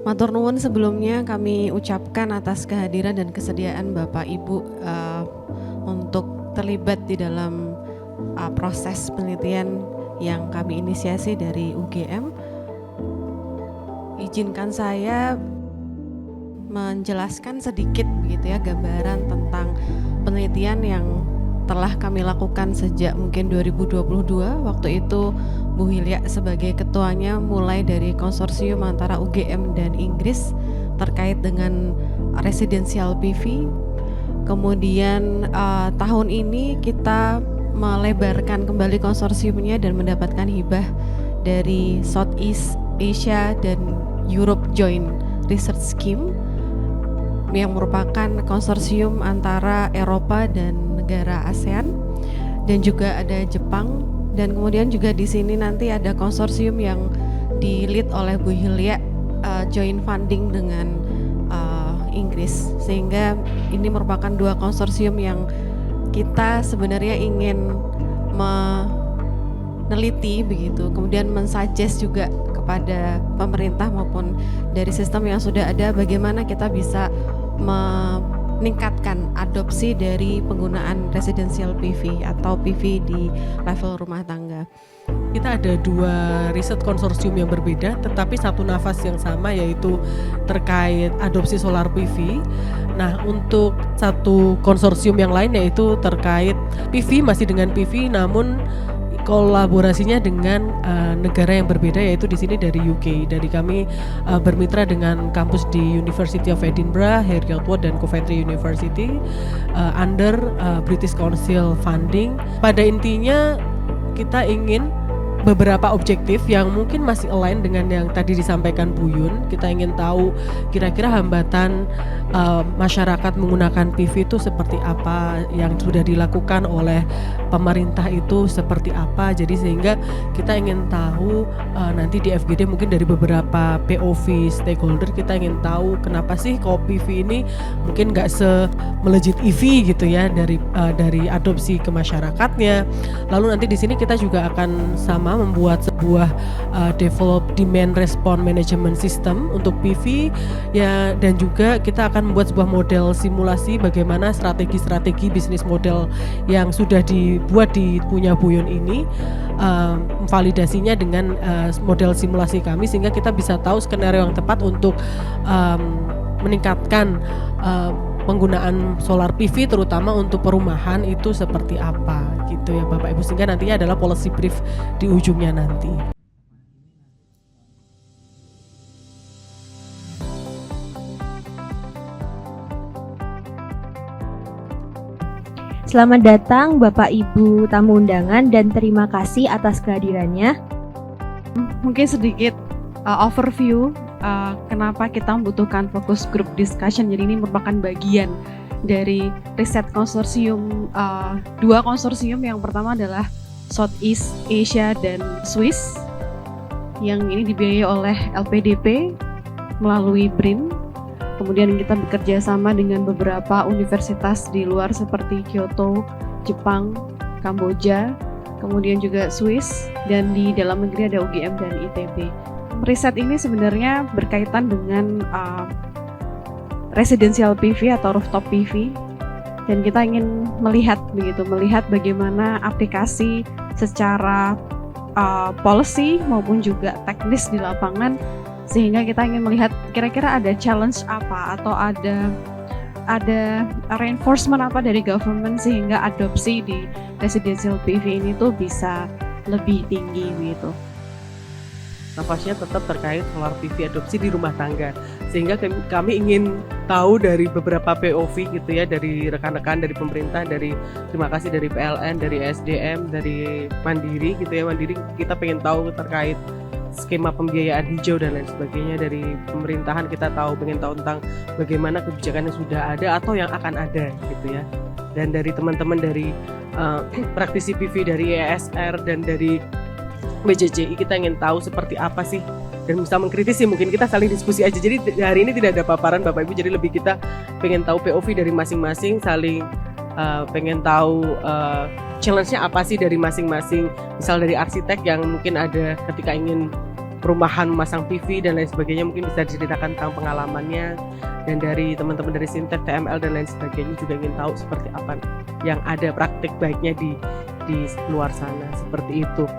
Matur nuwun sebelumnya kami ucapkan atas kehadiran dan kesediaan Bapak Ibu untuk terlibat di dalam proses penelitian yang kami inisiasi dari UGM. Izinkan saya menjelaskan sedikit begitu ya gambaran tentang penelitian yang telah kami lakukan sejak mungkin 2022. Waktu itu Bu Hilya sebagai ketuanya mulai dari konsorsium antara UGM dan Inggris terkait dengan residensial PV. Kemudian tahun ini kita melebarkan kembali konsorsiumnya dan mendapatkan hibah dari Southeast Asia dan Europe Joint Research Scheme yang merupakan konsorsium antara Eropa dan negara ASEAN, dan juga ada Jepang, dan kemudian juga di sini nanti ada konsorsium yang di-lead oleh Bu Hilya, joint funding dengan Inggris, sehingga ini merupakan dua konsorsium yang kita sebenarnya ingin meneliti begitu, kemudian mensuggest juga kepada pemerintah maupun dari sistem yang sudah ada bagaimana kita bisa meningkatkan adopsi dari penggunaan residential PV atau PV di level rumah tangga. Kita ada dua riset konsorsium yang berbeda tetapi satu nafas yang sama, yaitu terkait adopsi solar PV. Nah, untuk satu konsorsium yang lain yaitu terkait PV, masih dengan PV namun kolaborasinya dengan negara yang berbeda, yaitu di sini dari UK. Dari kami bermitra dengan kampus di University of Edinburgh, Heriot-Watt dan Coventry University under British Council funding. Pada intinya kita ingin beberapa objektif yang mungkin masih align dengan yang tadi disampaikan Bu Yun. Kita ingin tahu kira-kira hambatan masyarakat menggunakan PV itu seperti apa, yang sudah dilakukan oleh pemerintah itu seperti apa. Jadi sehingga kita ingin tahu nanti di FGD mungkin dari beberapa POV stakeholder kita ingin tahu kenapa sih kok PV ini mungkin nggak melejit EV gitu ya dari adopsi ke masyarakatnya. Lalu nanti di sini kita juga akan sama membuat sebuah develop demand response management system untuk PV ya, dan juga kita akan membuat sebuah model simulasi bagaimana strategi-strategi bisnis model yang sudah dibuat di punya Bu Yun ini, validasinya dengan model simulasi kami sehingga kita bisa tahu skenario yang tepat untuk meningkatkan penggunaan solar PV terutama untuk perumahan itu seperti apa gitu ya Bapak Ibu, sehingga nantinya adalah policy brief di ujungnya nanti. Selamat datang Bapak Ibu tamu undangan dan terima kasih atas kehadirannya. Mungkin sedikit overview kenapa kita membutuhkan focus group discussion. Jadi ini merupakan bagian dari riset konsorsium, dua konsorsium. Yang pertama adalah Southeast Asia dan Swiss, yang ini dibiayai oleh LPDP melalui BRIN. Kemudian kita bekerja sama dengan beberapa universitas di luar seperti Kyoto, Jepang, Kamboja, kemudian juga Swiss, dan di dalam negeri ada UGM dan ITB. Riset ini sebenarnya berkaitan dengan residential PV atau rooftop PV, dan kita ingin melihat bagaimana aplikasi secara policy maupun juga teknis di lapangan, sehingga kita ingin melihat kira-kira ada challenge apa atau ada reinforcement apa dari government sehingga adopsi di residential PV ini tuh bisa lebih tinggi gitu. Nafasnya tetap terkait solar PV adopsi di rumah tangga, sehingga kami ingin tahu dari beberapa POV gitu ya, dari rekan-rekan dari pemerintah, terima kasih dari PLN, dari SDM, dari Mandiri gitu ya. Mandiri kita pengen tahu terkait skema pembiayaan hijau dan lain sebagainya. Dari pemerintahan kita pengen tahu tentang bagaimana kebijakan yang sudah ada atau yang akan ada gitu ya. Dan dari teman-teman dari praktisi PV dari ESR dan dari BJJI kita ingin tahu seperti apa sih, dan bisa mengkritisi, mungkin kita saling diskusi aja. Jadi hari ini tidak ada paparan Bapak Ibu, jadi lebih kita pengen tahu POV dari masing-masing, saling pengen tahu challenge-nya apa sih dari masing-masing. Misal dari arsitek yang mungkin ada ketika ingin perumahan memasang PV dan lain sebagainya, mungkin bisa diceritakan tentang pengalamannya. Dan dari teman-teman dari Sintek, TML dan lain sebagainya juga ingin tahu seperti apa yang ada praktik baiknya di luar sana, seperti itu.